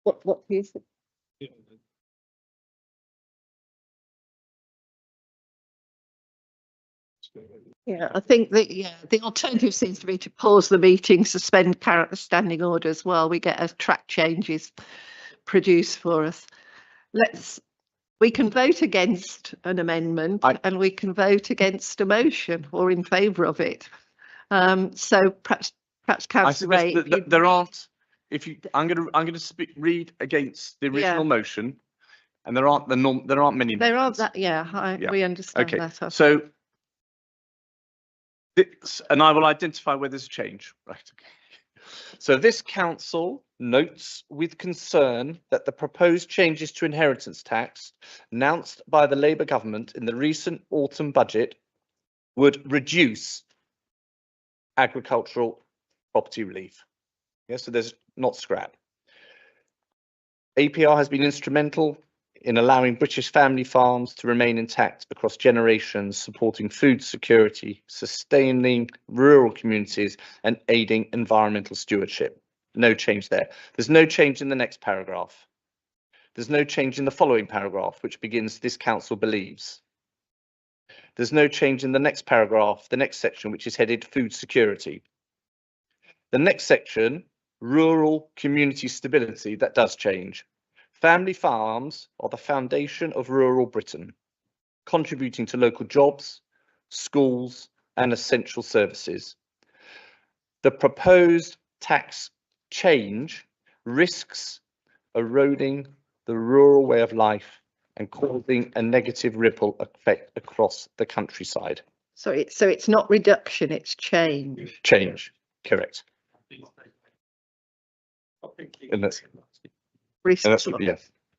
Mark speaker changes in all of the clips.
Speaker 1: What do you think? Yeah, I think that, the alternative seems to be to pause the meeting, suspend standing orders while we get a track changes produced for us. We can vote against an amendment and we can vote against a motion or in favour of it. So perhaps Councillor Ray,
Speaker 2: there aren't. I'm going to read against the original motion, and there aren't many.
Speaker 1: There aren't that. We understand that.
Speaker 2: So, and I will identify where there's a change. Right. Okay. So this council notes with concern that the proposed changes to inheritance tax announced by the Labour government in the recent autumn budget would reduce agricultural property relief. So there's not scrap. APR has been instrumental in allowing British family farms to remain intact across generations, supporting food security, sustaining rural communities and aiding environmental stewardship. No change there. There's no change in the next paragraph. There's no change in the following paragraph, which begins, this council believes. There's no change in the next paragraph, the next section, which is headed food security. The next section, rural community stability, that does change. Family farms are the foundation of rural Britain, contributing to local jobs, schools and essential services. The proposed tax change risks eroding the rural way of life and causing a negative ripple effect across the countryside.
Speaker 1: So it's not reduction, it's change.
Speaker 2: Change, correct. And that's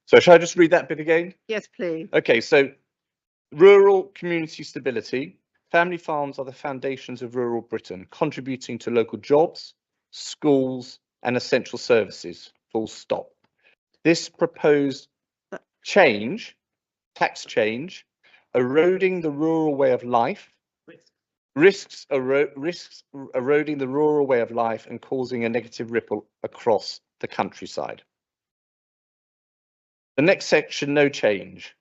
Speaker 2: So shall I just read that bit again?
Speaker 1: Yes, please.
Speaker 2: Okay, so rural community stability. Family farms are the foundations of rural Britain, contributing to local jobs, schools and essential services, full stop. This proposed change, tax change, eroding the rural way of life, risks eroding the rural way of life and causing a negative ripple across the countryside. The next section, no change.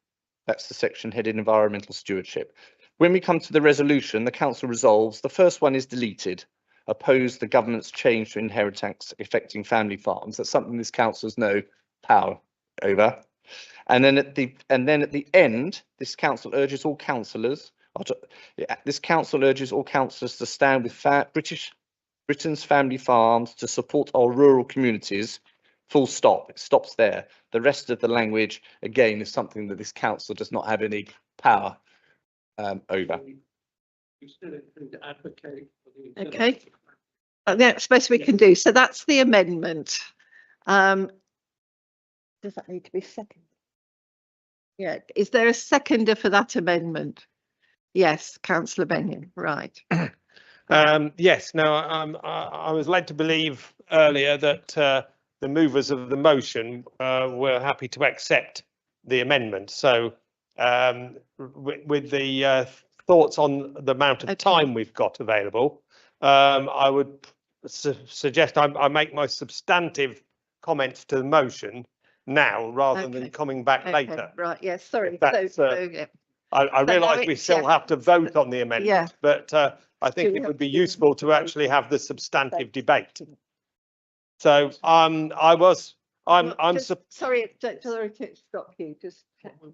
Speaker 2: That's the section headed environmental stewardship. When we come to the resolution, the council resolves, the first one is deleted, oppose the government's change to inheritance tax affecting family farms. That's something this council has no power over. And then at the end, this council urges all councillors to stand with Britain's family farms to support our rural communities. Full stop. It stops there. The rest of the language, again, is something that this council does not have any power over.
Speaker 1: Okay. That's the best we can do. So that's the amendment. Does that need to be seconded? Yeah. Is there a seconder for that amendment? Yes, Councillor Benyon. Right.
Speaker 3: Yes. Now, I was led to believe earlier that the movers of the motion were happy to accept the amendment. So with the thoughts on the amount of time we've got available, I would suggest I make my substantive comments to the motion now rather than coming back later.
Speaker 1: Right. Yes. Sorry.
Speaker 3: I realise we still have to vote on the amendment, but I think it would be useful to actually have the substantive debate. So I'm
Speaker 1: sorry to stop you. Just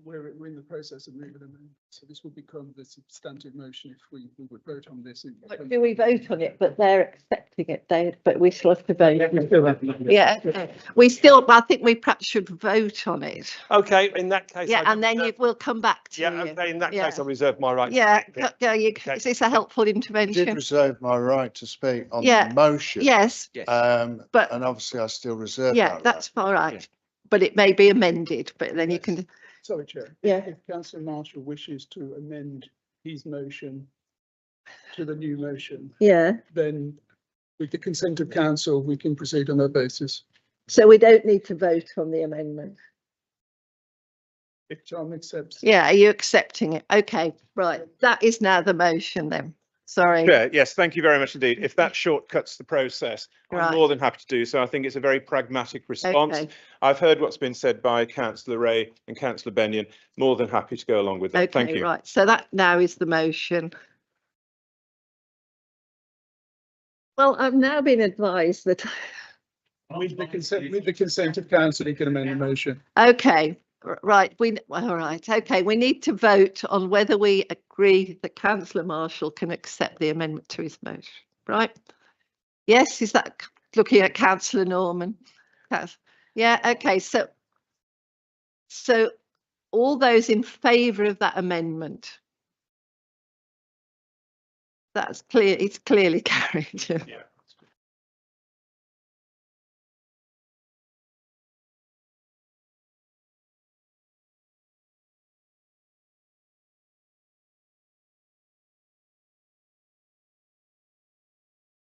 Speaker 4: we're in the process of moving them, so this will become the substantive motion if we would vote on this.
Speaker 1: Do we vote on it? But they're accepting it, but we still have to vote. Yeah, we still. I think we perhaps should vote on it.
Speaker 3: Okay, in that case.
Speaker 1: Yeah, and then we'll come back to you.
Speaker 3: Okay, in that case, I reserve my right.
Speaker 1: Is this a helpful intervention?
Speaker 5: I did reserve my right to speak on the motion.
Speaker 1: Yes.
Speaker 5: But and obviously I still reserve.
Speaker 1: Yeah, that's all right. But it may be amended. But then you can.
Speaker 4: Sorry, Chair.
Speaker 1: Yeah.
Speaker 4: If Councillor Marshall wishes to amend his motion to the new motion, then with the consent of council, we can proceed on that basis.
Speaker 1: So we don't need to vote on the amendment.
Speaker 4: If Tom accepts.
Speaker 1: Yeah, are you accepting it? Okay, right. That is now the motion then. Sorry.
Speaker 6: Chair, yes, thank you very much indeed. If that shortcuts the process, I'm more than happy to do so. I think it's a very pragmatic response.
Speaker 1: Okay.
Speaker 6: I've heard what's been said by Councillor Ray and Councillor Bennion. More than happy to go along with that. Thank
Speaker 1: Okay,
Speaker 6: you.
Speaker 1: right. So that now is the motion. Well, I've now been advised that.
Speaker 4: With the consent of council, you can amend the motion.
Speaker 1: Okay, right. All right. Okay, we need to vote on whether we agree that Councillor Marshall can accept the amendment to his motion. Right? Yes. Is that looking at Councillor Norman? Yeah. Okay. So all those in favour of that amendment. That's clear. It's clearly carried.
Speaker 6: Yeah.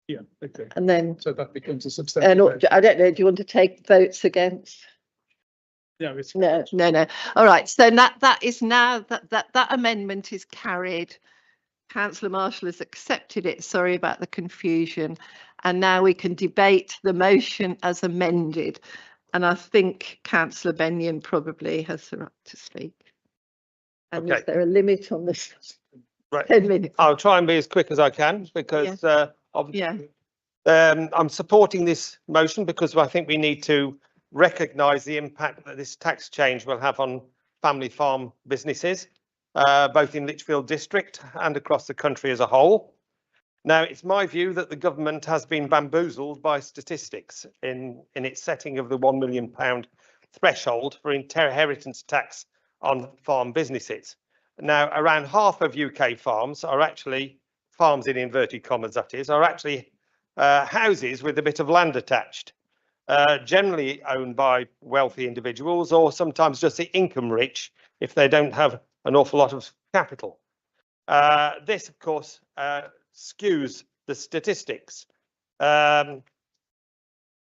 Speaker 4: Yeah, okay.
Speaker 1: And then,
Speaker 4: So that becomes a substantial.
Speaker 1: I don't know, do you want to take votes against?
Speaker 4: No, it's.
Speaker 1: No. All right. So that is now that amendment is carried. Councillor Marshall has accepted it. Sorry about the confusion. And now we can debate the motion as amended. And I think Councillor Bennion probably has the right to speak. And
Speaker 3: Okay.
Speaker 1: is there a limit on this?
Speaker 3: Right.
Speaker 1: 10 minutes.
Speaker 3: I'll try and be as quick as I can because I'm supporting this motion because I think we need to recognise the impact that this tax change will have on family farm businesses, both in Lichfield district and across the country as a whole. Now, it's my view that the government has been bamboozled by statistics in its setting of the £1 million threshold for inheritance tax on farm businesses. Now, around half of UK farms are actually, farms in inverted commas that is, are actually houses with a bit of land attached, generally owned by wealthy individuals or sometimes just the income rich if they don't have an awful lot of capital. This, of course, skews the statistics.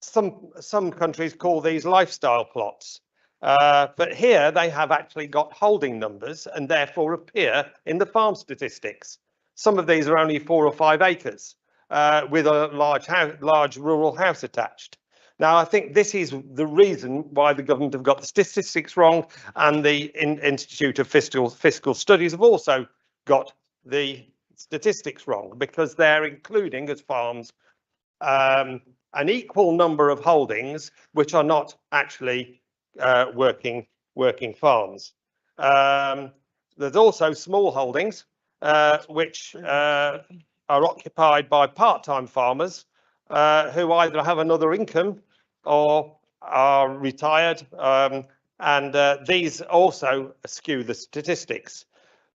Speaker 3: Some countries call these lifestyle plots, but here they have actually got holding numbers and therefore appear in the farm statistics. Some of these are only 4 or 5 acres with a large rural house attached. Now, I think this is the reason why the government have got the statistics wrong, and the Institute of Fiscal Studies have also got the statistics wrong, because they're including as farms an equal number of holdings which are not actually working farms. There's also small holdings which are occupied by part-time farmers who either have another income or are retired, and these also skew the statistics.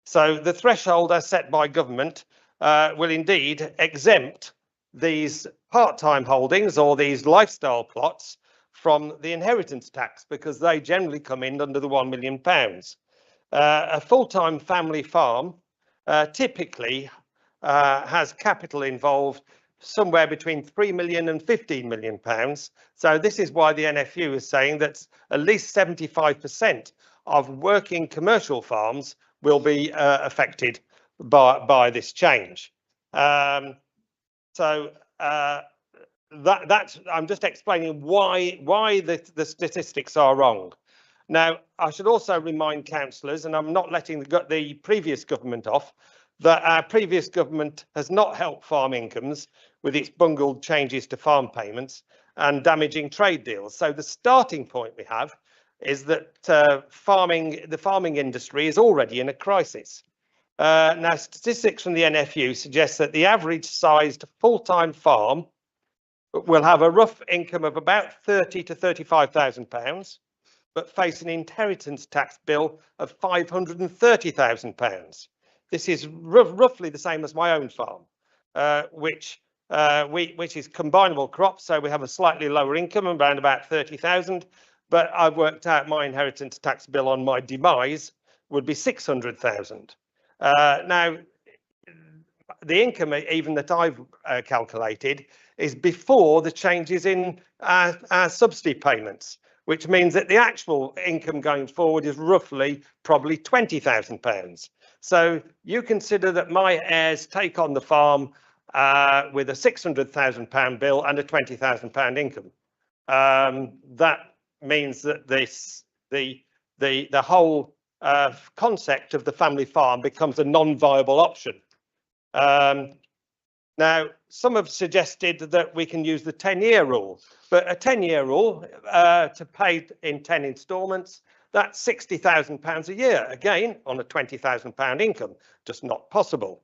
Speaker 3: So the threshold as set by government will indeed exempt these part-time holdings or these lifestyle plots from the inheritance tax, because they generally come in under the £1 million. A full-time family farm typically has capital involved somewhere between £3 million and £15 million. So this is why the NFU is saying that at least 75% of working commercial farms will be affected by this change. I'm just explaining why the statistics are wrong. Now, I should also remind councillors, and I'm not letting the previous government off, that our previous government has not helped farm incomes with its bungled changes to farm payments and damaging trade deals. So the starting point we have is that the farming industry is already in a crisis. Now, statistics from the NFU suggest that the average sized full-time farm will have a rough income of about £30,000 to £35,000, but face an inheritance tax bill of £530,000. This is roughly the same as my own farm, which is combinable crops. So we have a slightly lower income, around about 30,000. But I've worked out my inheritance tax bill on my demise would be 600,000. Now, the income even that I've calculated is before the changes in our subsidy payments, which means that the actual income going forward is roughly probably £20,000. So you consider that my heirs take on the farm with a £600,000 bill and a £20,000 income. That means that the whole concept of the family farm becomes a non-viable option. Now, some have suggested that we can use the 10-year rule, but a 10-year rule to pay in 10 instalments, that's £60,000 a year, again, on a £20,000 income, just not possible.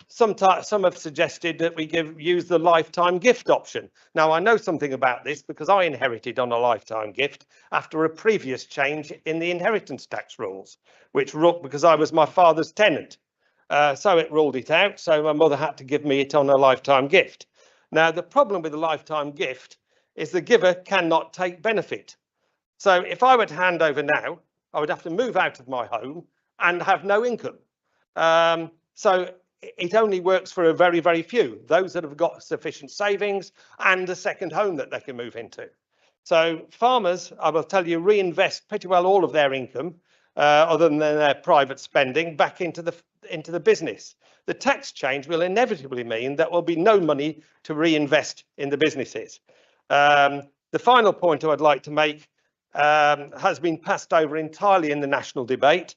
Speaker 3: Some have suggested that we use the lifetime gift option. Now, I know something about this because I inherited on a lifetime gift after a previous change in the inheritance tax rules, because I was my father's tenant. So it ruled it out. So my mother had to give me it on a lifetime gift. Now, the problem with a lifetime gift is the giver cannot take benefit. So if I were to hand over now, I would have to move out of my home and have no income. So it only works for a very, very few, those that have got sufficient savings and a second home that they can move into. So farmers, I will tell you, reinvest pretty well all of their income, other than their private spending, back into the business. The tax change will inevitably mean that will be no money to reinvest in the businesses. The final point I would like to make has been passed over entirely in the national debate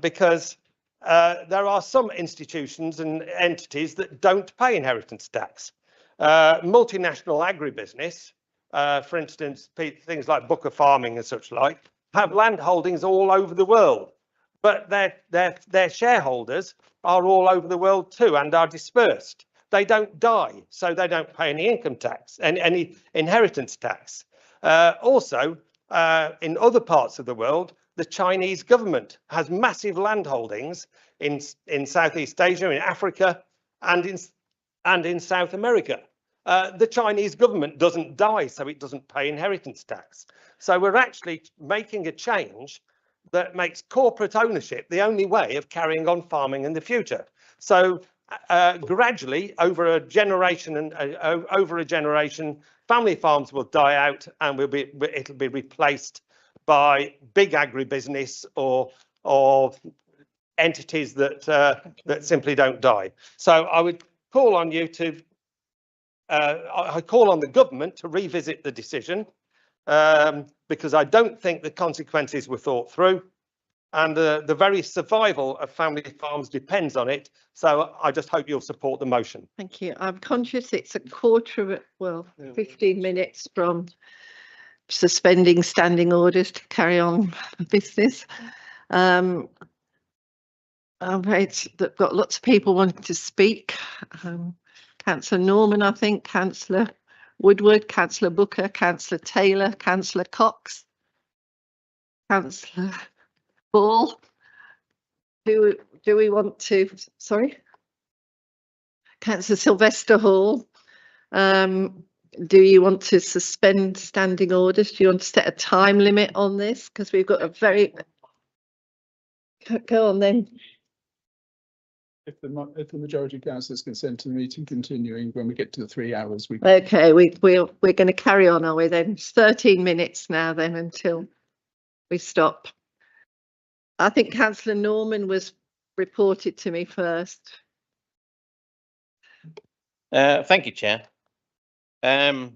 Speaker 3: because there are some institutions and entities that don't pay inheritance tax. Multinational agribusiness, for instance, things like Booker Farming and such like, have land holdings all over the world, but their shareholders are all over the world too and are dispersed. They don't die, so they don't pay any income tax and any inheritance tax. Also, in other parts of the world, the Chinese government has massive land holdings in Southeast Asia, in Africa, and in South America. The Chinese government doesn't die, so it doesn't pay inheritance tax. So we're actually making a change that makes corporate ownership the only way of carrying on farming in the future. So gradually, over a generation family farms will die out, and it'll be replaced by big agribusiness or entities that simply don't die. So I would call on you to. I call on the government to revisit the decision because I don't think the consequences were thought through, and the very survival of family farms depends on it. So I just hope you'll support the motion.
Speaker 1: Thank you. I'm conscious it's 15 minutes from suspending standing orders to carry on business. I'm afraid that got lots of people wanting to speak. Councillor Norman, I think, Councillor Woodward, Councillor Booker, Councillor Taylor, Councillor Cox, Councillor Ball. Do we want to, sorry? Councillor Sylvester Hall. Do you want to suspend standing orders? Do you want to set a time limit on this? Because we've got a very... Go on then.
Speaker 4: If the majority of councillors consent to the meeting continuing when we get to the 3 hours, we...
Speaker 1: Okay, we're going to carry on, are we then? It's 13 minutes now then until we stop. I think Councillor Norman was reported to me first.
Speaker 7: Thank you, Chair. Well,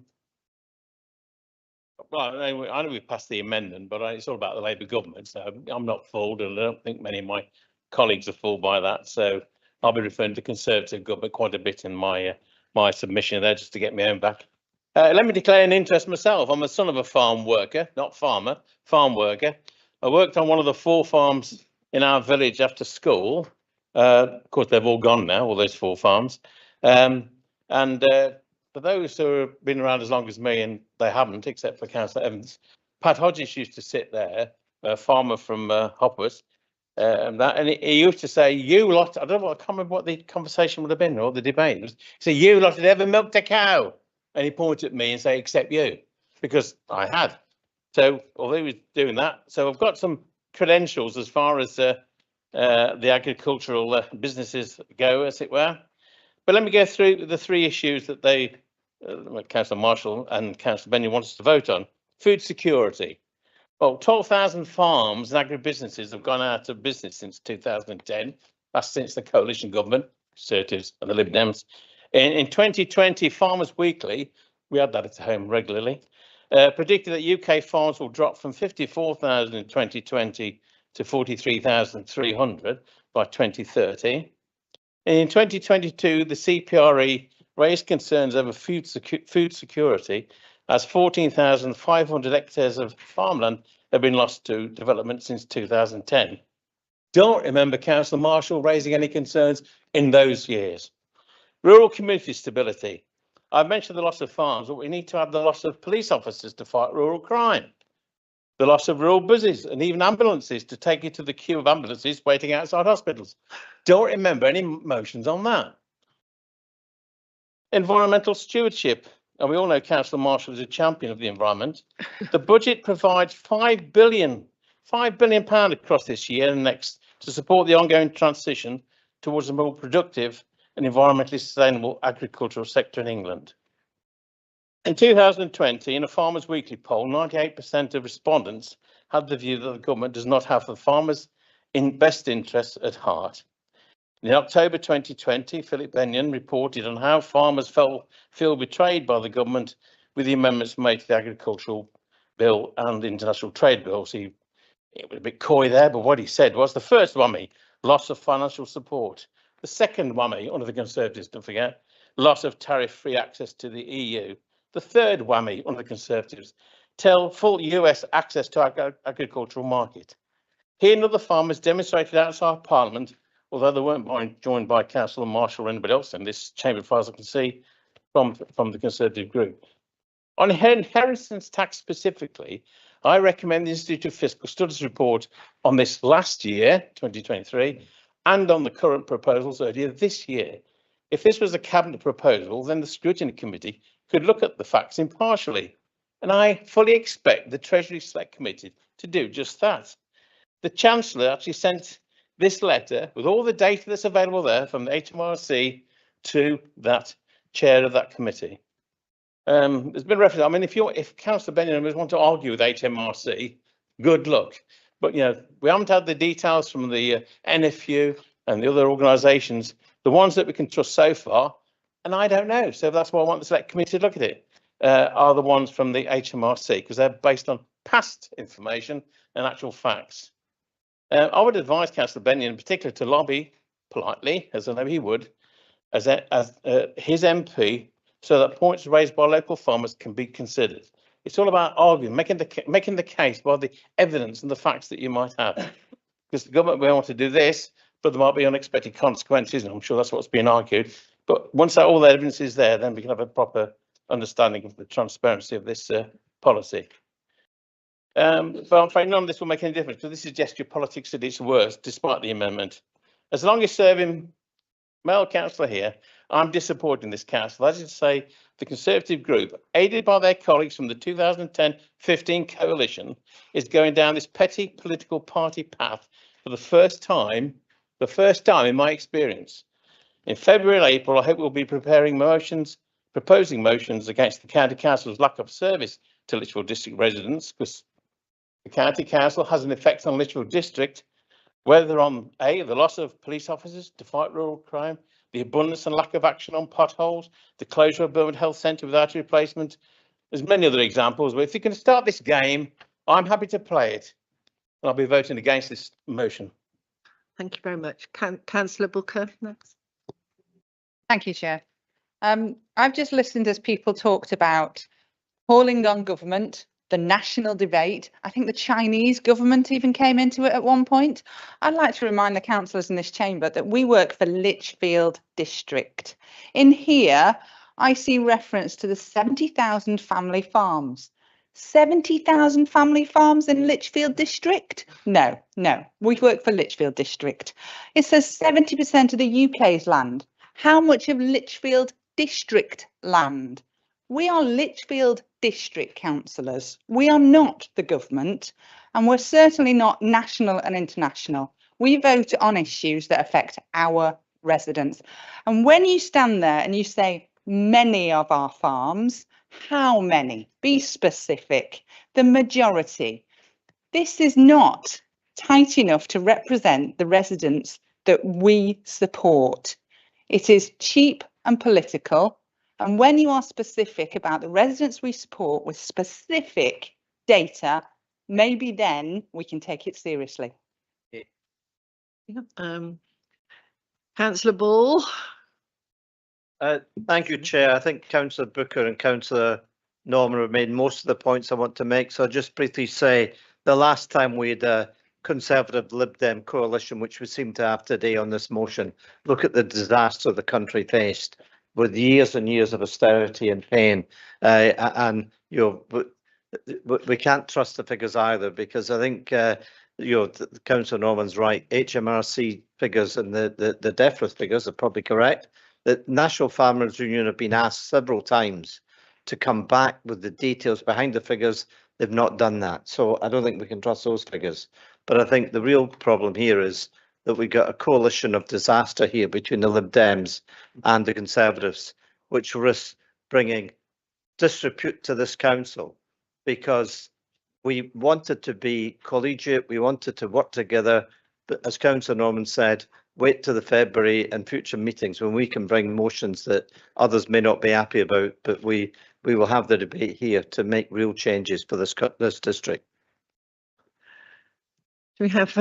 Speaker 7: I know we've passed the amendment, but it's all about the Labour government, so I'm not fooled, and I don't think many of my colleagues are fooled by that. So I'll be referring to Conservative government quite a bit in my submission there, just to get my own back. Let me declare an interest myself. I'm a son of a farm worker, not farmer, farm worker. I worked on one of the 4 farms in our village after school. Of course, they've all gone now, all those 4 farms. For those who have been around as long as me, and they haven't, except for Councillor Evans, Pat Hodges used to sit there, a farmer from Hopworth, and he used to say, "You lot," I don't know, I can't remember what the conversation would have been or the debate was. He said, "You lot had ever milked a cow?" And he pointed at me and say, "Except you," because I had. So although he was doing that, so I've got some credentials as far as the agricultural businesses go, as it were. But let me go through the 3 issues that Councillor Marshall and Councillor Benyon want us to vote on. Food security. Well, 12,000 farms and agribusinesses have gone out of business since 2010. That's since the coalition government, Conservatives and the Lib Dems. In 2020, Farmers Weekly, we had that at home regularly, predicted that UK farms will drop from 54,000 in 2020 to 43,300 by 2030. And in 2022, the CPRE raised concerns over food security as 14,500 hectares of farmland have been lost to development since 2010. Don't remember Councillor Marshall raising any concerns in those years. Rural community stability. I've mentioned the loss of farms, but we need to add the loss of police officers to fight rural crime, the loss of rural buses and even ambulances to take you to the queue of ambulances waiting outside hospitals. Don't remember any motions on that. Environmental stewardship. And we all know Councillor Marshall is a champion of the environment. The budget provides £5 billion across this year and next to support the ongoing transition towards a more productive and environmentally sustainable agricultural sector in England. In 2020, in a Farmers Weekly poll, 98% of respondents had the view that the government does not have the farmers' best interests at heart. In October 2020, Philip Bennion reported on how farmers feel betrayed by the government with the amendments made to the Agricultural Bill and the International Trade Bill. So it was a bit coy there, but what he said was the first whammy, loss of financial support. The second whammy, under the Conservatives, don't forget, loss of tariff-free access to the EU. The third whammy, under the Conservatives, full US access to agricultural market. He and other farmers demonstrated outside Parliament, although they weren't joined by Councillor Marshall or anybody else in this chamber, as far as I can see, from the Conservative group. On inheritance tax specifically, I recommend the Institute of Fiscal Studies report on this last year, 2023, and on the current proposals earlier this year. If this was a cabinet proposal, then the Scrutiny Committee could look at the facts impartially. And I fully expect the Treasury Select Committee to do just that. The Chancellor actually sent this letter with all the data that's available there from the HMRC to that chair of that committee. There's been reference. I mean, if Councillor Benjamin want to argue with HMRC, good luck. But we haven't had the details from the NFU and the other organisations, the ones that we can trust so far, and I don't know. So that's why I want the Select Committee to look at it. Are the ones from the HMRC, because they're based on past information and actual facts. I would advise Councillor Bennion in particular to lobby politely, as I know he would, as his MP, so that points raised by local farmers can be considered. It's all about arguing, making the case by the evidence and the facts that you might have. Because the government may want to do this, but there might be unexpected consequences, and I'm sure that's what's being argued. But once all the evidence is there, then we can have a proper understanding of the transparency of this policy. But I'm afraid none of this will make any difference, because this is gesture politics at its worst, despite the amendment. As long as serving male councillor here, I'm disappointed in this council. That is to say, the Conservative group, aided by their colleagues from the 2010-15 coalition, is going down this petty political party path for the first time in my experience. In February and April, I hope we'll be proposing motions against the County Council's lack of service to Lichfield District residents, because the County Council has an effect on Lichfield District, whether on the loss of police officers to fight rural crime, the abundance and lack of action on potholes, the closure of Burwood Health Centre without a replacement. There's many other examples, but if you can start this game, I'm happy to play it. And I'll be voting against this motion.
Speaker 1: Thank you very much. Councillor Booker next.
Speaker 8: Thank you, Chair. I've just listened as people talked about calling on government, the national debate. I think the Chinese government even came into it at one point. I'd like to remind the councillors in this chamber that we work for Lichfield District. In here, I see reference to the 70,000 family farms. 70,000 family farms in Lichfield District? No, we work for Lichfield District. It says 70% of the UK's land. How much of Lichfield District land? We are Lichfield District councillors. We are not the government, and we're certainly not national and international. We vote on issues that affect our residents. And when you stand there and you say many of our farms, how many? Be specific. The majority. this is not tight enough to represent the residents that we support. It is cheap and political. And when you are specific about the residents we support with specific data, maybe then we can take it seriously.
Speaker 1: Councillor Ball.
Speaker 9: Thank you, Chair. I think Councillor Booker and Councillor Norman have made most of the points I want to make. So I'll just briefly say the last time we had a Conservative Lib Dem coalition, which we seem to have today on this motion, look at the disaster the country faced with years and years of austerity and pain. And, you know, we can't trust the figures either, because I think, you know, Councillor Norman's right. HMRC figures and the DEFRA figures are probably correct. The National Farmers Union have been asked several times to come back with the details behind the figures. They've not done that. So I don't think we can trust those figures. But I think the real problem here is that we got a coalition of disaster here between the Lib Dems and the Conservatives, which risks bringing disrepute to this council, because we wanted to be collegiate, we wanted to work together, but as Councillor Norman said, wait to the February and future meetings when we can bring motions that others may not be happy about, but we will have the debate here to make real changes for this district.
Speaker 1: We have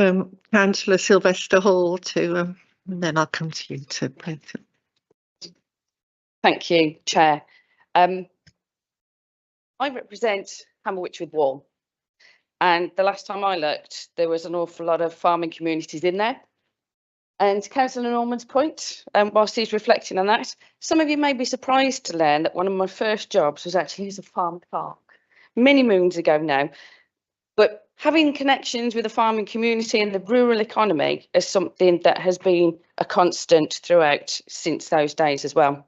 Speaker 1: Councillor Sylvester Hall to, and then I'll come to you to break it.
Speaker 10: Thank you, Chair. I represent Hammer-Wychwood Wall, and the last time I looked, there was an awful lot of farming communities in there. And to Councillor Norman's point, whilst he's reflecting on that, some of you may be surprised to learn that one of my first jobs was actually as a farm clerk, many moons ago now. But having connections with the farming community and the rural economy is something that has been a constant throughout since those days as well.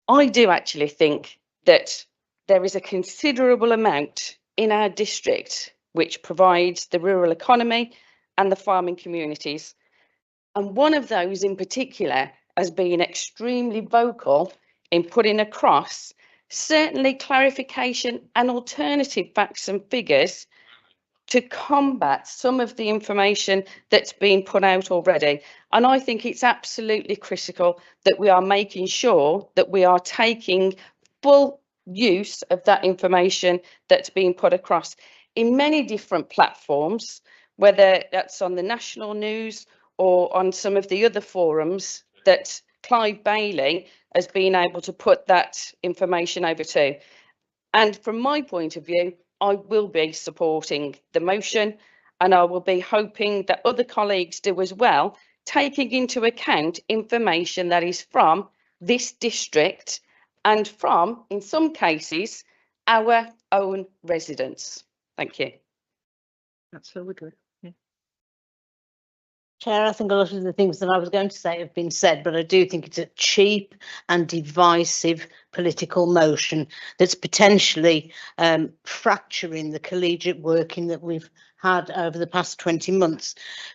Speaker 10: I do actually think that there is a considerable amount in our district which provides the rural economy and the farming communities. And one of those in particular has been extremely vocal in putting across certainly clarification and alternative facts and figures to combat some of the information that's been put out already. And I think it's absolutely critical that we are making sure that we are taking full use of that information that's being put across in many different platforms, whether that's on the national news or on some of the other forums that Clive Bailey has been able to put that information over to. And from my point of view, I will be supporting the motion, and I will be hoping that other colleagues do as well, taking into account information that is from this district and from, in some cases, our own residents. Thank you.
Speaker 1: That's so good.
Speaker 11: Chair, I think a lot of the things that I was going to say have been said, but I do think it's a cheap and divisive political motion that's potentially fracturing the collegiate working that we've had over the past 20 months.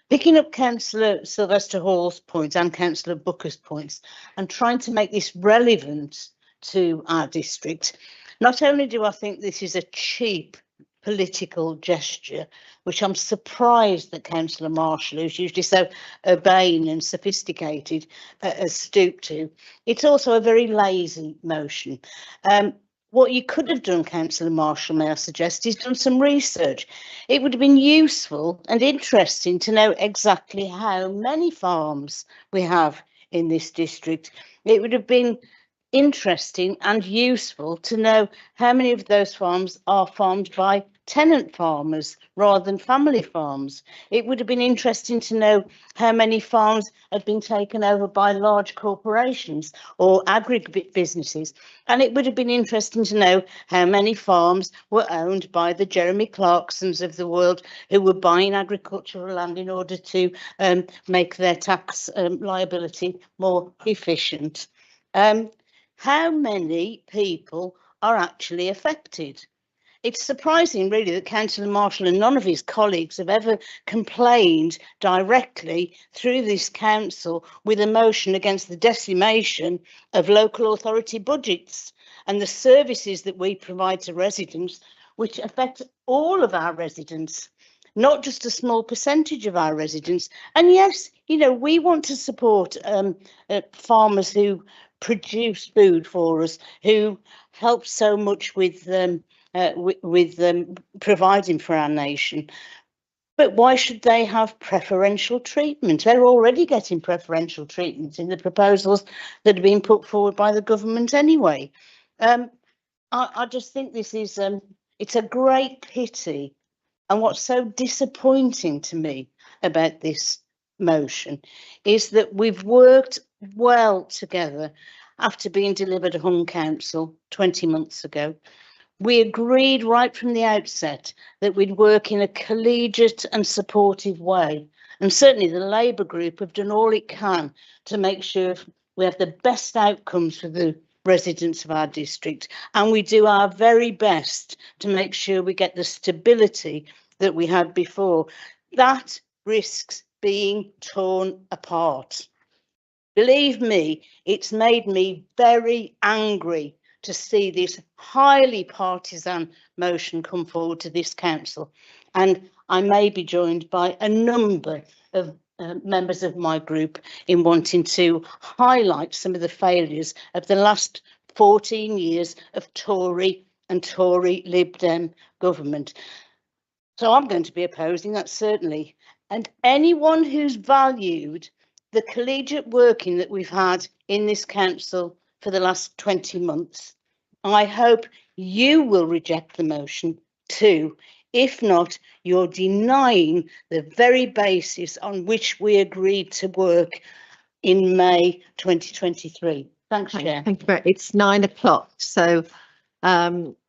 Speaker 11: Picking up Councillor Sylvester Hall's points and Councillor Booker's points and trying to make this relevant to our district, not only do I think this is a cheap political gesture, which I'm surprised that Councillor Marshall, who's usually so urbane and sophisticated, has stooped to. It's also a very lazy motion. What you could have done, Councillor Marshall, may I suggest, is done some research. It would have been useful and interesting to know exactly how many farms we have in this district. It would have been interesting and useful to know how many of those farms are farmed by tenant farmers rather than family farms. It would have been interesting to know how many farms had been taken over by large corporations or agribusinesses. And it would have been interesting to know how many farms were owned by the Jeremy Clarksons of the world, who were buying agricultural land in order to make their tax liability more efficient. How many people are actually affected? It's surprising, really, that Councillor Marshall and none of his colleagues have ever complained directly through this council with a motion against the decimation of local authority budgets and the services that we provide to residents, which affect all of our residents. not just a small percentage of our residents. And yes, you know, we want to support farmers who produce food for us, who help so much with providing for our nation. But why should they have preferential treatment? They're already getting preferential treatment in the proposals that have been put forward by the government anyway. I just think this is, it's a great pity. And what's so disappointing to me about this motion is that we've worked well together after being delivered a hung council 20 months ago. We agreed right from the outset that we'd work in a collegiate and supportive way. And certainly the Labour group have done all it can to make sure we have the best outcomes for the residents of our district. And we do our very best to make sure we get the stability that we had before. That risks being torn apart. Believe me, it's made me very angry to see this highly partisan motion come forward to this council. And I may be joined by a number of members of my group in wanting to highlight some of the failures of the last 14 years of Tory and Tory Lib Dem government. So I'm going to be opposing that, certainly. And anyone who's valued the collegiate working that we've had in this council for the last 20 months, I hope you will reject the motion too. If not, you're denying the very basis on which we agreed to work in May 2023. Thanks, Chair.
Speaker 1: Thank you very much. It's 9 o'clock, so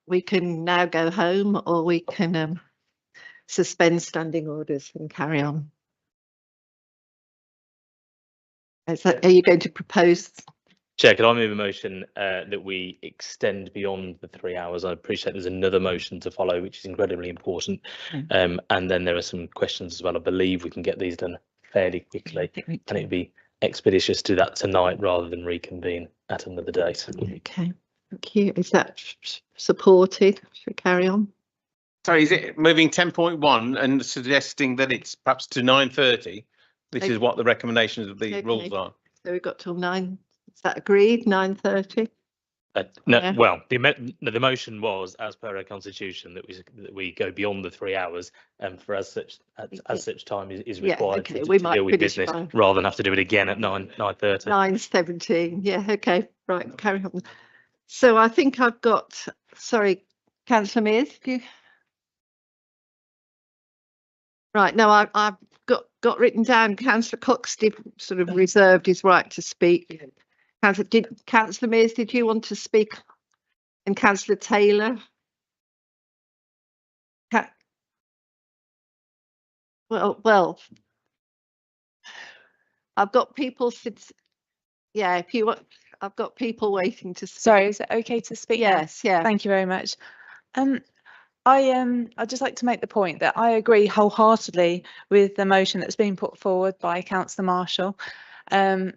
Speaker 1: we can now go home, or we can suspend standing orders and carry on. Are you going to propose?
Speaker 12: Chair, could I move a motion that we extend beyond the 3 hours? I appreciate there's another motion to follow, which is incredibly important. And then there are some questions as well. I believe we can get these done fairly quickly, and it'd be expeditious to do that tonight rather than reconvene at another date.
Speaker 1: Okay, thank you. Is that supported? Should we carry on?
Speaker 7: Sorry, is it moving 10.1 and suggesting that it's perhaps to 9:30? This is what the recommendations of the rules are.
Speaker 1: So we've got till 9. Is that agreed? 9:30?
Speaker 12: No,
Speaker 1: Yeah.
Speaker 12: well, the motion was, as per our constitution, that we go beyond the 3 hours, and for as such time is required to deal with business, rather than have to do it again at 9:30.
Speaker 1: 9:17. Yeah. Okay. Right. Carry on. So I think I've got. Sorry, Councillor Mears. Right. No, I've got written down. Councillor Cox sort of reserved his right to speak. Councillor Mears, did you want to speak? And Councillor Taylor? Well, I've got people since, yeah, if you want, I've got people waiting to speak.
Speaker 13: Sorry, is it okay to speak?
Speaker 1: Yes, yeah.
Speaker 13: Thank you very much. I'd just like to make the point that I agree wholeheartedly with the motion that's been put forward by Councillor Marshall and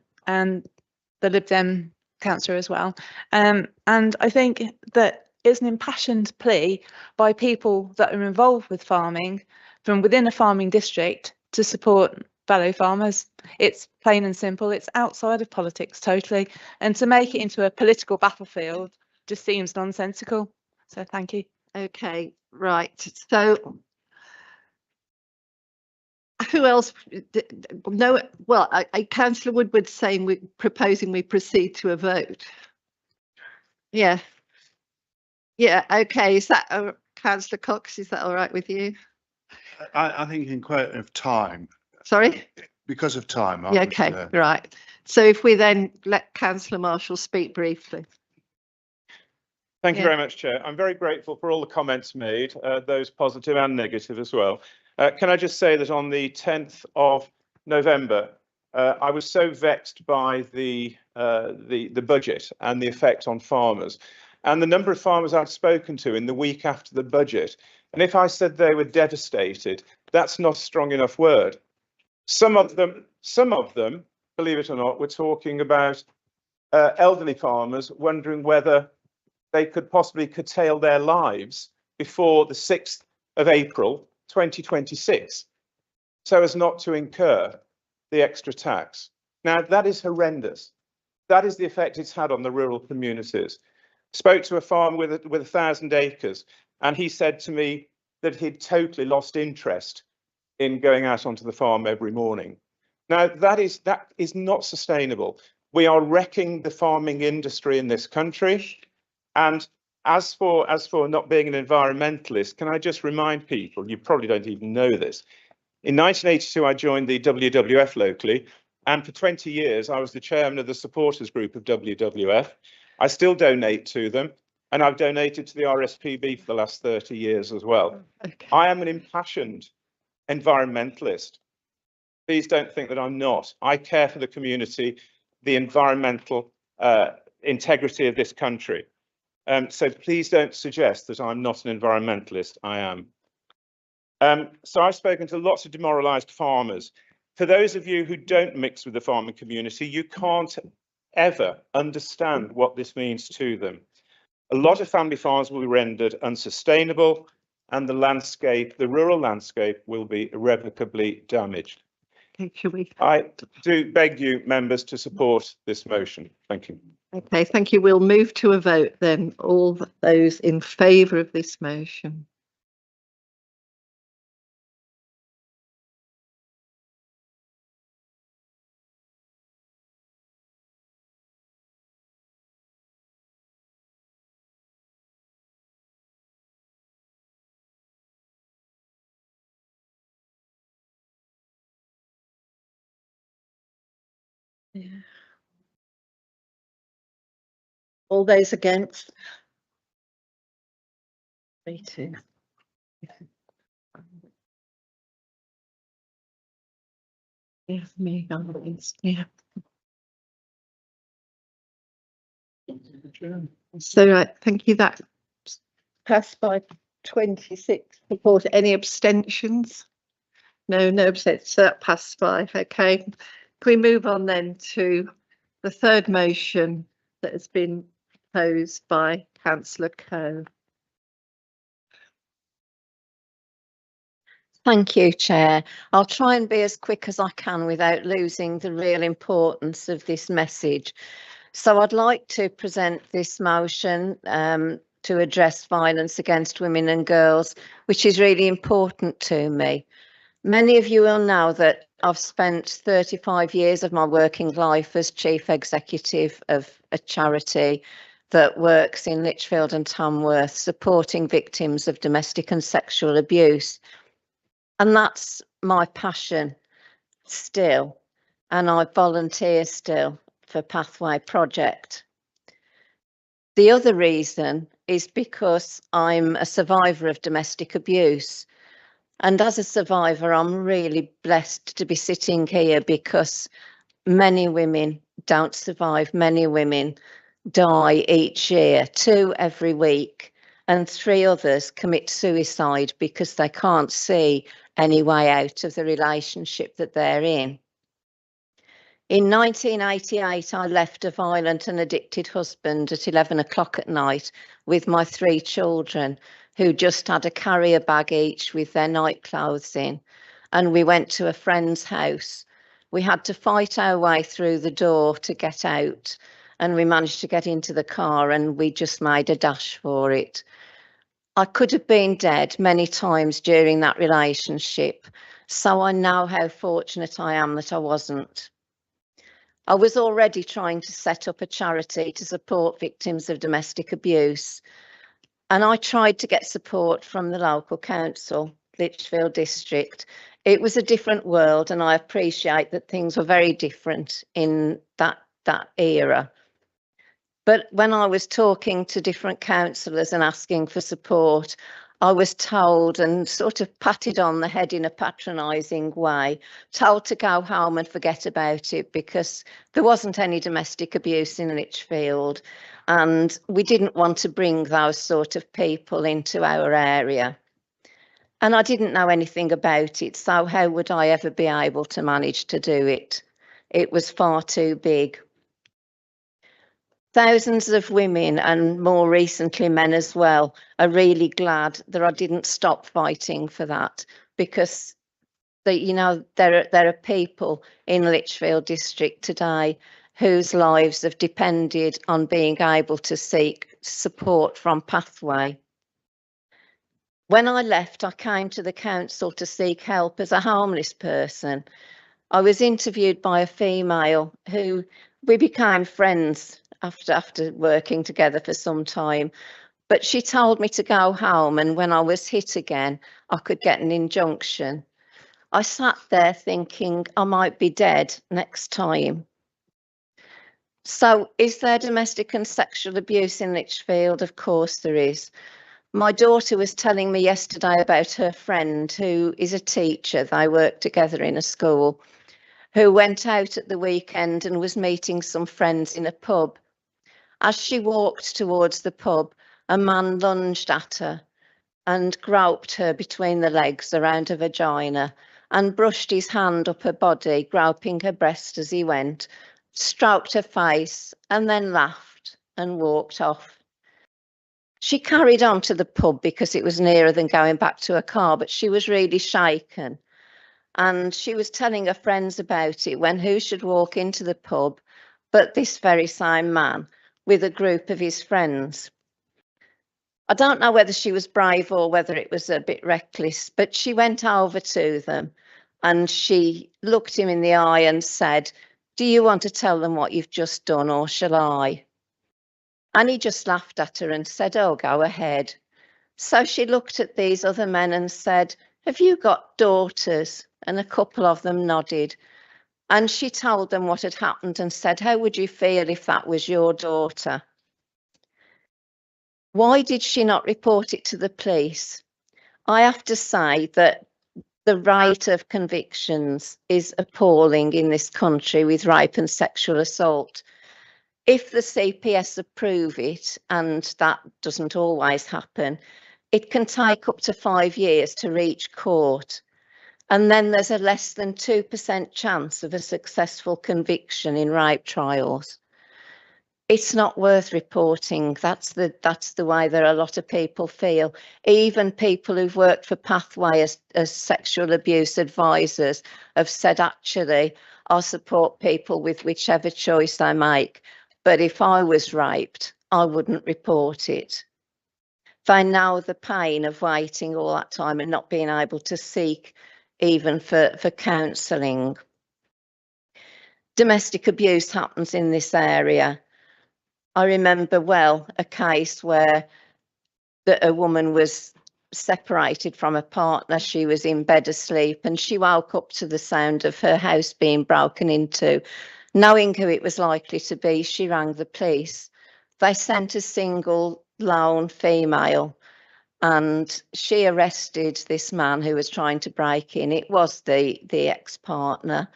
Speaker 13: the Lib Dem councillor as well. And I think that it's an impassioned plea by people that are involved with farming from within a farming district to support fellow farmers. It's plain and simple. It's outside of politics totally. And to make it into a political battlefield just seems nonsensical. So thank you.
Speaker 1: Okay, right. So who else? No, well, Councillor Woodward saying proposing we proceed to a vote. Yeah. Yeah, okay. Is that Councillor Cox? Is that all right with you?
Speaker 5: I think in quote of time.
Speaker 1: Sorry?
Speaker 5: Because of time.
Speaker 1: Yeah, okay, right. So if we then let Councillor Marshall speak briefly.
Speaker 6: Thank you very much, Chair. I'm very grateful for all the comments made, those positive and negative as well. Can I just say that on the 10th of November, I was so vexed by the budget and the effect on farmers, and the number of farmers I've spoken to in the week after the budget. And if I said they were devastated, that's not a strong enough word. Some of them, believe it or not, were talking about elderly farmers wondering whether they could possibly curtail their lives before the 6th of April, 2026 so as not to incur the extra tax. Now, that is horrendous. That is the effect it's had on the rural communities. Spoke to a farmer with 1,000 acres, and he said to me that he'd totally lost interest in going out onto the farm every morning. Now, that is not sustainable. We are wrecking the farming industry in this country. And as for not being an environmentalist, can I just remind people, you probably don't even know this. In 1982, I joined the WWF locally, and for 20 years, I was the chairman of the supporters group of WWF. I still donate to them, and I've donated to the RSPB for the last 30 years as well.
Speaker 1: Okay.
Speaker 6: I am an impassioned environmentalist. Please don't think that I'm not. I care for the community, the environmental integrity of this country. So please don't suggest that I'm not an environmentalist. I am. So I've spoken to lots of demoralised farmers. For those of you who don't mix with the farming community, you can't ever understand what this means to them. A lot of family farms will be rendered unsustainable, and the landscape, the rural landscape, will be irrevocably damaged. I do beg you, members, to support this motion. Thank you.
Speaker 1: Okay, thank you. We'll move to a vote then. All those in favour of this motion? Yeah. All those against? 3, 2. Yeah, me, I'm against, yeah. So, right, thank you. That passed by 26 support. Any abstentions? No, no abstentions. So that passed by. Okay. Can we move on then to the third motion that has been proposed by Councillor Coe?
Speaker 11: Thank you, Chair. I'll try and be as quick as I can without losing the real importance of this message. So I'd like to present this motion to address violence against women and girls, which is really important to me. Many of you will know that I've spent 35 years of my working life as Chief Executive of a charity that works in Lichfield and Tamworth, supporting victims of domestic and sexual abuse. And that's my passion still, and I volunteer still for Pathway Project. The other reason is because I'm a survivor of domestic abuse. And as a survivor, I'm really blessed to be sitting here because many women don't survive. Many women die each year, 2 every week, and 3 others commit suicide because they can't see any way out of the relationship that they're in. In 1988, I left a violent and addicted husband at 11 o'clock at night with my 3 children, who just had a carrier bag each with their night clothes in, and we went to a friend's house. We had to fight our way through the door to get out, and we managed to get into the car, and we just made a dash for it. I could have been dead many times during that relationship, so I know how fortunate I am that I wasn't. I was already trying to set up a charity to support victims of domestic abuse, and I tried to get support from the local council, Lichfield District. It was a different world, and I appreciate that things were very different in that era. But when I was talking to different councillors and asking for support, I was told and sort of patted on the head in a patronising way, told to go home and forget about it because there wasn't any domestic abuse in Lichfield, and we didn't want to bring those sort of people into our area. And I didn't know anything about it, so how would I ever be able to manage to do it? It was far too big. Thousands of women, and more recently men as well, are really glad that I didn't stop fighting for that.
Speaker 14: because there are people in Lichfield district today whose lives have depended on being able to seek support from Pathway. When I left, I came to the council to seek help as a homeless person. I was interviewed by a female who we became friends after working together for some time. But she told me to go home, and when I was hit again, I could get an injunction. I sat there thinking I might be dead next time. So is there domestic and sexual abuse in Lichfield? Of course there is. My daughter was telling me yesterday about her friend who is a teacher. They work together in a school, who went out at the weekend and was meeting some friends in a pub. As she walked towards the pub, a man lunged at her and groped her between the legs around her vagina and brushed his hand up her body, groping her breast as he went, stroked her face and then laughed and walked off. She carried on to the pub because it was nearer than going back to her car, but she was really shaken. And she was telling her friends about it when who should walk into the pub but this very same man with a group of his friends. I don't know whether she was brave or whether it was a bit reckless, but she went over to them and she looked him in the eye and said, "Do you want to tell them what you've just done, or shall I?" And he just laughed at her and said, "Oh, go ahead." So she looked at these other men and said, "Have you got daughters?" And a couple of them nodded. And she told them what had happened and said, "How would you feel if that was your daughter?" Why did she not report it to the police? I have to say that the rate of convictions is appalling in this country with rape and sexual assault. If the CPS approve it, and that doesn't always happen, it can take up to 5 years to reach court. And then there's a less than 2% chance of a successful conviction in rape trials. It's not worth reporting. That's the way that a lot of people feel. Even people who've worked for Pathway as sexual abuse advisors have said, actually, I'll support people with whichever choice they make. But if I was raped, I wouldn't report it. They know the pain of waiting all that time and not being able to seek even for counselling. Domestic abuse happens in this area. I remember well a case where a woman was separated from a partner. She was in bed asleep and she woke up to the sound of her house being broken into. Knowing who it was likely to be, she rang the police. They sent a single lone female and she arrested this man who was trying to break in. It was the ex-partner,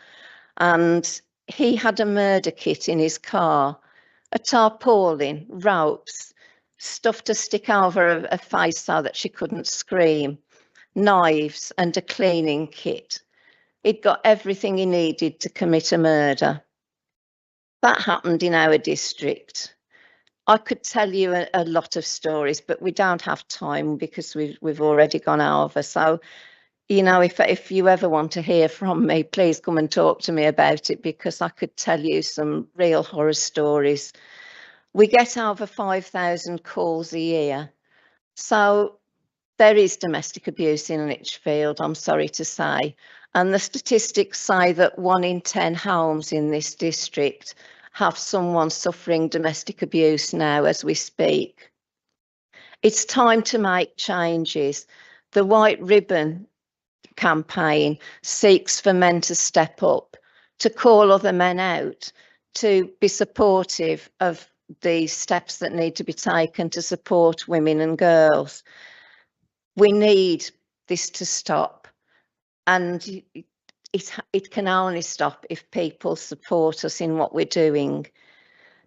Speaker 14: and he had a murder kit in his car. A tarpaulin, ropes, stuff to stick over a face so that she couldn't scream, knives and a cleaning kit. He'd got everything he needed to commit a murder. That happened in our district. I could tell you a lot of stories, but we don't have time because we've already gone over. So, if you ever want to hear from me, please come and talk to me about it, because I could tell you some real horror stories. We get over 5,000 calls a year. So there is domestic abuse in Lichfield, I'm sorry to say. And the statistics say that 1 in 10 homes in this district have someone suffering domestic abuse now as we speak. It's time to make changes. The White Ribbon campaign seeks for men to step up, to call other men out, to be supportive of the steps that need to be taken to support women and girls. We need this to stop, and it can only stop if people support us in what we're doing.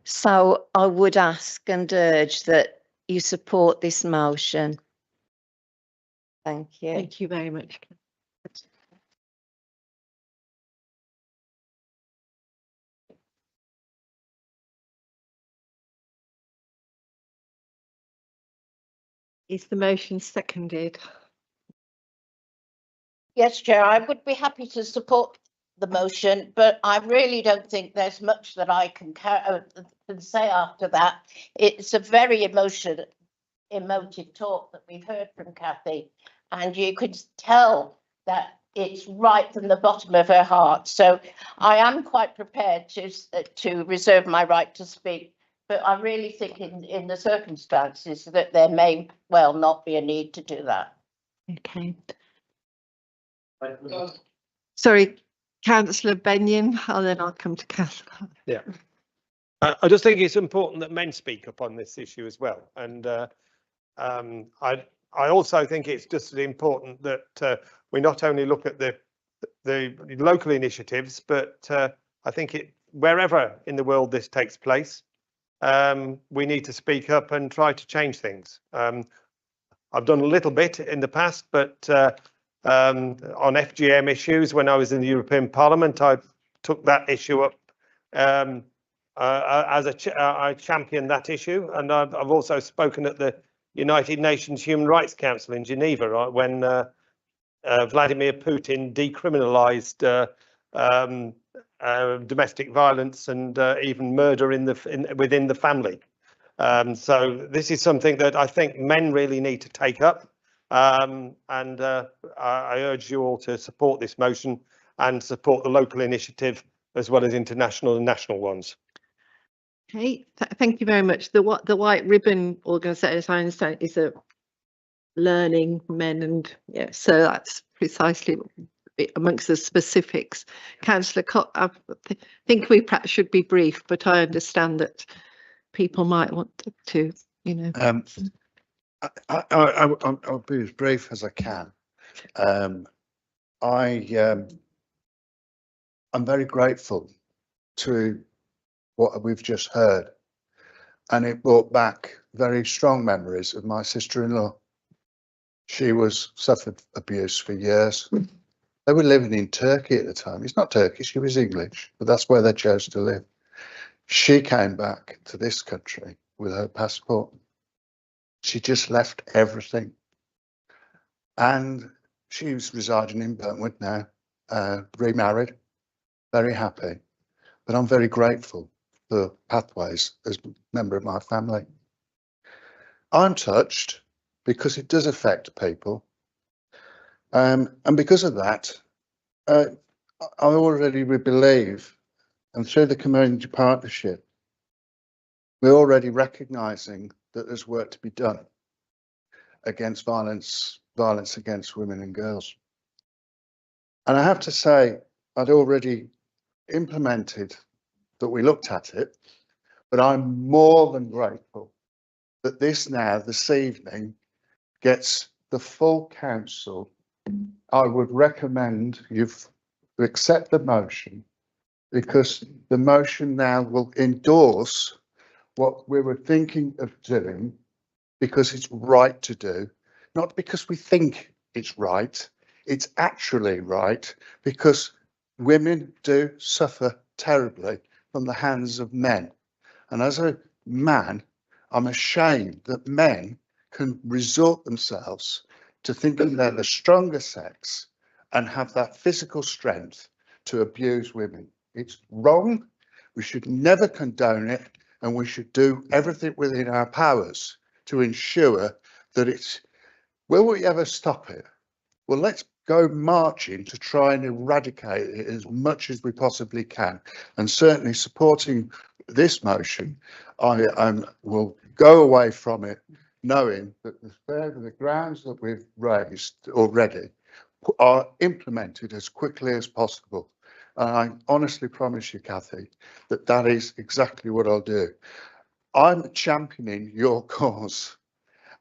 Speaker 14: So I would ask and urge that you support this motion. Thank you.
Speaker 1: Thank you very much. Is the motion seconded?
Speaker 11: Yes, Chair, I would be happy to support the motion, but I really don't think there's much that I can say after that. It's a very emotive talk that we've heard from Kathy, and you could tell that it's right from the bottom of her heart. So I am quite prepared to reserve my right to speak, but I really think in the circumstances that there may well not be a need to do that.
Speaker 1: Okay. Sorry, Councillor Benyon, and then I'll come to Councillor.
Speaker 3: Yeah. I just think it's important that men speak up on this issue as well. And I also think it's just as important that we not only look at the local initiatives, but I think wherever in the world this takes place, we need to speak up and try to change things. I've done a little bit in the past, but on FGM issues, when I was in the European Parliament, I took that issue up I championed that issue, and I've also spoken at the United Nations Human Rights Council in Geneva when Vladimir Putin decriminalised domestic violence and even murder within the family. So this is something that I think men really need to take up, and I urge you all to support this motion and support the local initiative as well as international and national ones.
Speaker 1: Okay, thank you very much. The White Ribbon organisation, as I understand, is a learning men, and yeah, so that's precisely amongst the specifics. Councillor Cott, I think we perhaps should be brief, but I understand that people might want to, you know.
Speaker 5: I'll be as brief as I can. I'm very grateful to what we've just heard, and it brought back very strong memories of my sister-in-law. She suffered abuse for years. They were living in Turkey at the time. It's not Turkish, she was English, but that's where they chose to live. She came back to this country with her passport. She just left everything. And she's residing in Burntwood now, remarried, very happy. But I'm very grateful for Pathways as a member of my family. I'm touched because it does affect people. And because of that, I already believe, and through the community partnership, we're already recognising that there's work to be done against violence against women and girls. And I have to say, I'd already implemented that we looked at it, but I'm more than grateful that this evening gets the full council. I would recommend you accept the motion, because the motion now will endorse what we were thinking of doing, because it's right to do, not because we think it's right, it's actually right, because women do suffer terribly from the hands of men. And as a man, I'm ashamed that men can resort themselves to thinking they're the stronger sex and have that physical strength to abuse women. It's wrong. We should never condone it, and we should do everything within our powers to ensure that it's. Will we ever stop it? Well, let's go marching to try and eradicate it as much as we possibly can. And certainly supporting this motion, I will go away from it knowing that the grounds that we've raised already are implemented as quickly as possible. And I honestly promise you, Kathy, that is exactly what I'll do. I'm championing your cause,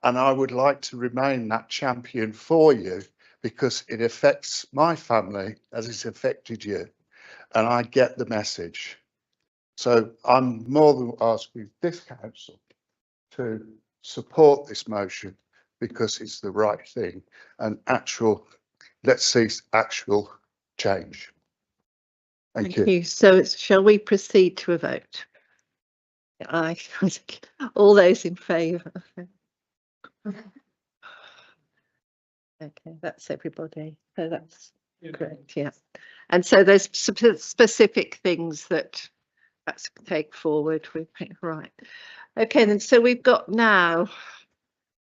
Speaker 5: and I would like to remain that champion for you, because it affects my family as it's affected you, and I get the message. So I'm more than asking this council to support this motion, because it's the right thing, and let's see actual change. Thank you.
Speaker 1: So shall we proceed to a vote? Aye. All those in favour? Okay, that's everybody. So that's correct, yeah. And so there's specific things that let's take forward with, right. Okay, then so we've got now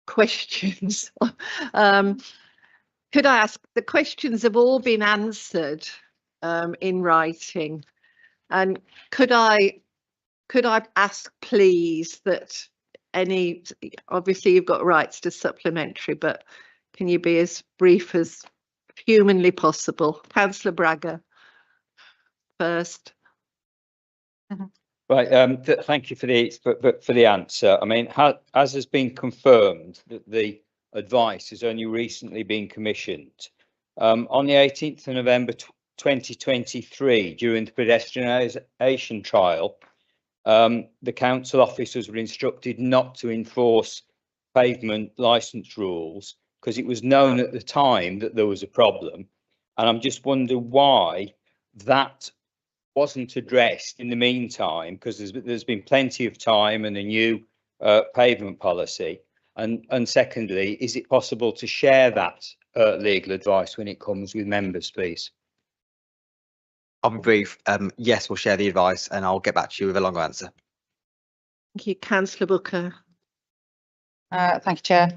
Speaker 1: questions. Could I ask, the questions have all been answered in writing, and could I ask please that any, obviously you've got rights to supplementary, but can you be as brief as humanly possible? Councillor Braga first.
Speaker 15: Right, thank you for the answer. I mean, as has been confirmed, that the advice has only recently been commissioned. On the 18th of November 2023, during the pedestrianisation trial, the council officers were instructed not to enforce pavement licence rules because it was known at the time that there was a problem. And I'm just wondering why that wasn't addressed in the meantime, because there's been plenty of time and a new pavement policy. And secondly, is it possible to share that legal advice when it comes with members, please?
Speaker 16: I'll be brief. Yes, we'll share the advice and I'll get back to you with a longer answer.
Speaker 1: Thank you, Councillor Booker.
Speaker 8: Thank you, Chair.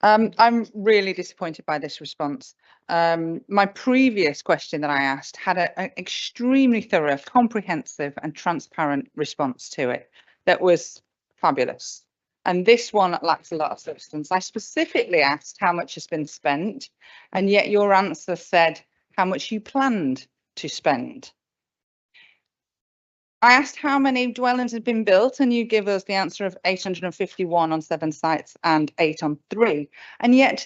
Speaker 8: I'm really disappointed by this response. My previous question that I asked had an extremely thorough, comprehensive and transparent response to it that was fabulous. And this one lacks a lot of substance. I specifically asked how much has been spent, and yet your answer said how much you planned to spend. I asked how many dwellings had been built, and you give us the answer of 851 on 7 sites and 8 on 3. And yet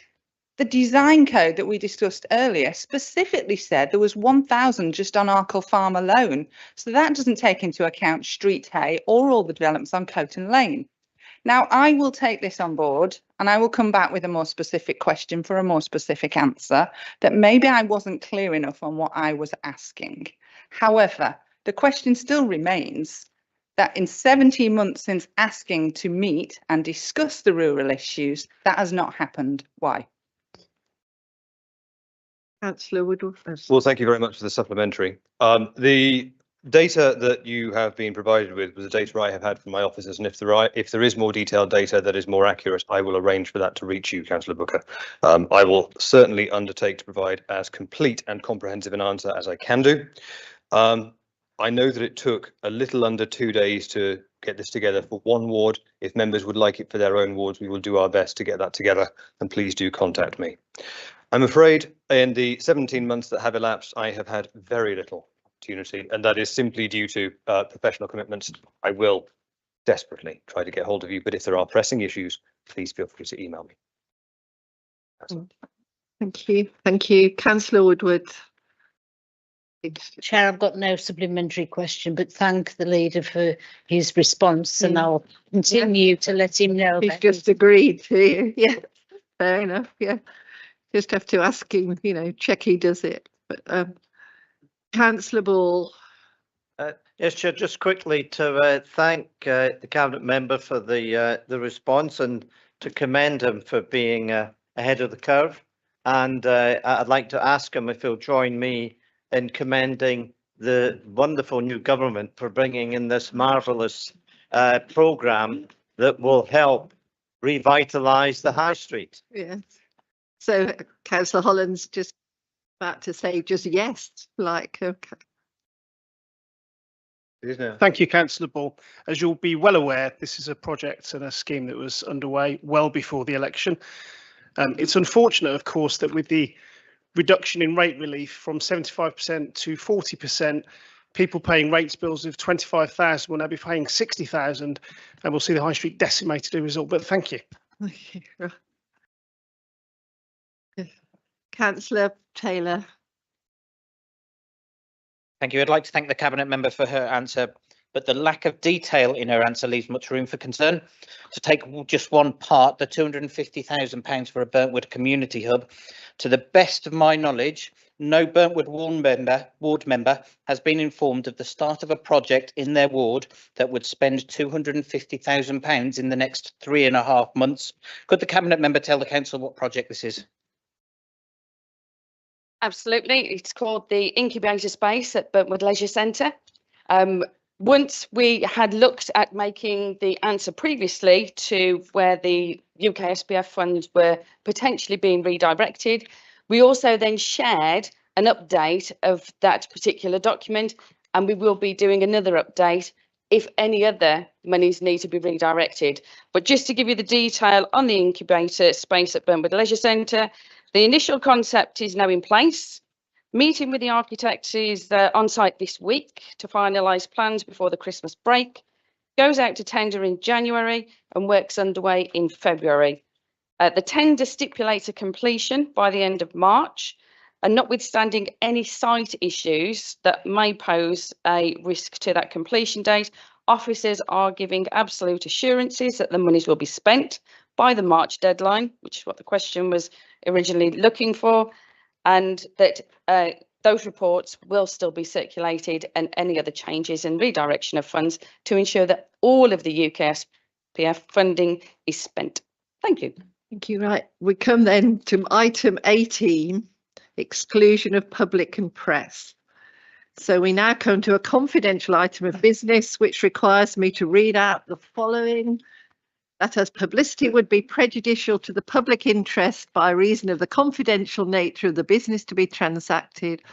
Speaker 8: the design code that we discussed earlier specifically said there was 1,000 just on Arkle Farm alone. So that doesn't take into account Street Hay or all the developments on Coton Lane. Now, I will take this on board and I will come back with a more specific question for a more specific answer that maybe I wasn't clear enough on what I was asking. However, the question still remains that in 17 months since asking to meet and discuss the rural issues, that has not happened. Why?
Speaker 1: Councillor Woodward.
Speaker 17: Well, thank you very much for the supplementary. The data that you have been provided with was the data I have had from my officers, and if there is more detailed data that is more accurate, I will arrange for that to reach you, Councillor Booker. I will certainly undertake to provide as complete and comprehensive an answer as I can do. I know that it took a little under 2 days to get this together for one ward. If members would like it for their own wards, we will do our best to get that together, and please do contact me. I'm afraid in the 17 months that have elapsed, I have had very little opportunity, and that is simply due to professional commitments. I will desperately try to get hold of you, but if there are pressing issues, please feel free to email me.
Speaker 1: Thank you. Thank you. Councillor Woodward.
Speaker 11: Chair, I've got no supplementary question, but thank the leader for his response, and I'll continue to let him know.
Speaker 1: He's just agreed to, yeah, fair enough, yeah. Just have to ask him, you know, check he does it. But Councillor Ball.
Speaker 9: Yes, Chair, just quickly to thank the Cabinet member for the response and to commend him for being ahead of the curve. And I'd like to ask him if he'll join me in commending the wonderful new government for bringing in this marvellous programme that will help revitalise the High Street.
Speaker 1: Yes. So Councillor Holland's just about to say just yes, like, okay.
Speaker 18: Thank you, Councillor Ball. As you'll be well aware, this is a project and a scheme that was underway well before the election. It's unfortunate, of course, that with the reduction in rate relief from 75% to 40%, people paying rates bills of 25,000 will now be paying 60,000, and we'll see the High Street decimated as a result. But thank you.
Speaker 1: Councillor Taylor.
Speaker 19: Thank you. I'd like to thank the Cabinet member for her answer, but the lack of detail in her answer leaves much room for concern. To take just one part, the £250,000 for a Burntwood community hub, to the best of my knowledge, no Burntwood ward member has been informed of the start of a project in their ward that would spend £250,000 in the next 3.5 months. Could the Cabinet member tell the Council what project this is?
Speaker 10: Absolutely. It's called the incubator space at Burntwood Leisure Centre. Once we had looked at making the answer previously to where the UK SPF funds were potentially being redirected, we also then shared an update of that particular document, and we will be doing another update if any other monies need to be redirected. But just to give you the detail on the incubator space at Burntwood Leisure Centre, the initial concept is now in place. Meeting with the architects is on site this week to finalise plans before the Christmas break. Goes out to tender in January and works underway in February. The tender stipulates a completion by the end of March, and notwithstanding any site issues that may pose a risk to that completion date, officers are giving absolute assurances that the monies will be spent by the March deadline, which is what the question was originally looking for, and that those reports will still be circulated, and any other changes and redirection of funds to ensure that all of the UK SPF funding is spent. Thank you.
Speaker 1: Thank you. Right, we come then to item 18, exclusion of public and press. So we now come to a confidential item of business which requires me to read out the following: that as publicity would be prejudicial to the public interest by reason of the confidential nature of the business to be transacted,